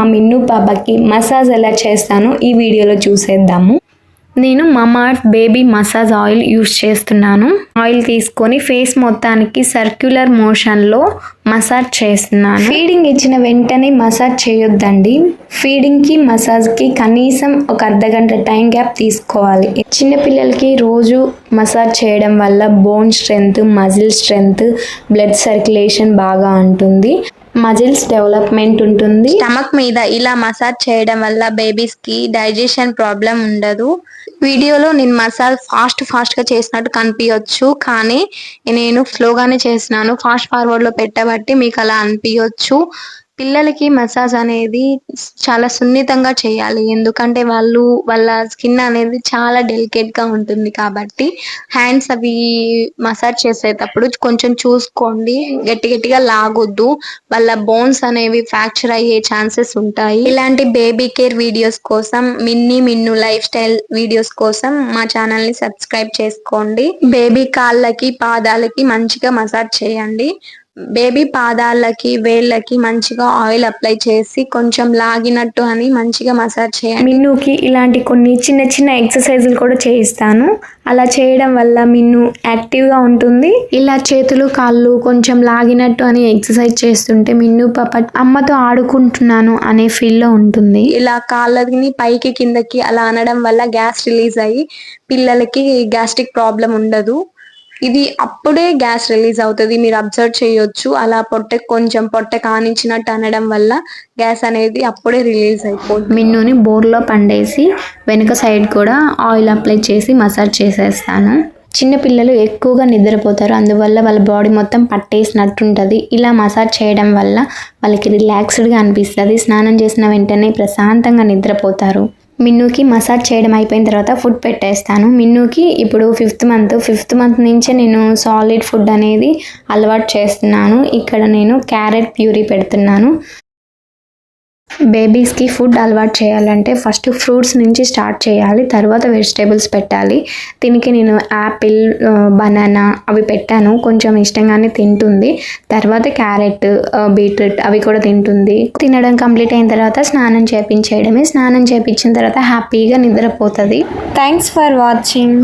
మా మిన్ను పాపకి మసాజ్ ఎలా చేస్తానో ఈ వీడియోలో చూసేద్దాము. నేను Mamaearth baby massage oil use చేస్తున్నాను. ఆయిల్ తీసుకొని ఫేస్ మొత్తానికి సర్క్యులర్ మోషన్లో మసాజ్ చేస్తున్నాను. ఫీడింగ్ ఇచ్చిన వెంటనే మసాజ్ చేయొద్దండి. ఫీడింగ్కి మసాజ్కి కనీసం ఒక అర్ధగంట టైం గ్యాప్ తీసుకోవాలి. చిన్నపిల్లలకి రోజు మసాజ్ చేయడం వల్ల bone strength, muscle strength, blood circulation బాగా ఉంటుంది. మజిల్స్ డెవలప్మెంట్ ఉంటుంది. స్టమక్ మీద ఇలా మసాజ్ చేయడం వల్ల బేబీస్ కి డైజెషన్ ప్రాబ్లం ఉండదు. వీడియోలో నేను మసాజ్ ఫాస్ట్ గా చేసినట్టు కనిపించవచ్చు, కానీ నేను స్లోగానే చేసినాను. ఫాస్ట్ ఫార్వర్డ్ లో పెట్టబట్టి మీకు అలా అనిపించవచ్చు. పిల్లలకి మసాజ్ అనేది చాలా సున్నితంగా చేయాలి, ఎందుకంటే వాళ్ళ స్కిన్ అనేది చాలా డెలికేట్ గా ఉంటుంది. కాబట్టి హ్యాండ్స్ అవి మసాజ్ చేసేటప్పుడు కొంచెం చూసుకోండి, గట్టిగా లాగొద్దు. వాళ్ళ బోన్స్ అనేవి ఫ్రాక్చర్ అయ్యే ఛాన్సెస్ ఉంటాయి. ఇలాంటి బేబీ కేర్ వీడియోస్ కోసం, మిన్ను లైఫ్ స్టైల్ వీడియోస్ కోసం మా ఛానల్ ని సబ్స్క్రైబ్ చేసుకోండి. బేబీ కాళ్ళకి, పాదాలకి మంచిగా మసాజ్ చేయండి. బేబీ పాదాలకి, వేళ్ళకి మంచిగా ఆయిల్ అప్లై చేసి కొంచెం లాగినట్టు అని మంచిగా మసాజ్ చేయండి. మిన్నుకి ఇలాంటి కొన్ని చిన్న ఎక్సర్సైజులు కూడా చేయిస్తాను. అలా చేయడం వల్ల మిన్ను యాక్టివ్గా ఉంటుంది. ఇలా చేతులు, కాళ్ళు కొంచెం లాగినట్టు అని ఎక్సర్సైజ్ చేస్తుంటే మిన్ను పాప అమ్మతో ఆడుకుంటున్నాను అనే ఫీల్లో ఉంటుంది. ఇలా కాళ్ళని పైకి కిందకి అలా అనడం వల్ల గ్యాస్ రిలీజ్ అయ్యి పిల్లలకి గ్యాస్ట్రిక్ ప్రాబ్లం ఉండదు. ఇది అప్పుడే గ్యాస్ రిలీజ్ అవుతుంది, మీరు అబ్జర్వ్ చేయొచ్చు. అలా పొట్ట కానించినట్టు అనడం వల్ల గ్యాస్ అనేది అప్పుడే రిలీజ్ అయిపోతుంది. మిన్నుని బోర్లో పండేసి వెనుక సైడ్ కూడా ఆయిల్ అప్లై చేసి మసాజ్ చేసేస్తాను. చిన్నపిల్లలు ఎక్కువగా నిద్రపోతారు, అందువల్ల వాళ్ళ బాడీ మొత్తం పట్టేసినట్టు ఉంటుంది. ఇలా మసాజ్ చేయడం వల్ల వాళ్ళకి రిలాక్స్డ్గా అనిపిస్తుంది. స్నానం చేసిన వెంటనే ప్రశాంతంగా నిద్రపోతారు. మిన్నుకి మసాజ్ చేయడం అయిపోయిన తర్వాత ఫుడ్ పెట్టేస్తాను. మిన్నుకి ఇప్పుడు ఫిఫ్త్ మంత్ నుంచే నేను సాలిడ్ ఫుడ్ అనేది అలవాటు చేస్తున్నాను. ఇక్కడ నేను క్యారెట్ ప్యూరీ పెడుతున్నాను. బేబీస్కి ఫుడ్ అలవాటు చేయాలంటే ఫస్ట్ ఫ్రూట్స్ నుంచి స్టార్ట్ చేయాలి, తర్వాత వెజిటేబుల్స్ పెట్టాలి. దీనికి నేను యాపిల్, బనానా అవి పెట్టాను, కొంచెం ఇష్టంగానే తింటుంది. తర్వాత క్యారెట్, బీట్రూట్ అవి కూడా తింటుంది. తినడం కంప్లీట్ అయిన తర్వాత స్నానం చేయించేయడమే. స్నానం చేయించిన తర్వాత హ్యాపీగా నిద్రపోతుంది. Thanks for watching.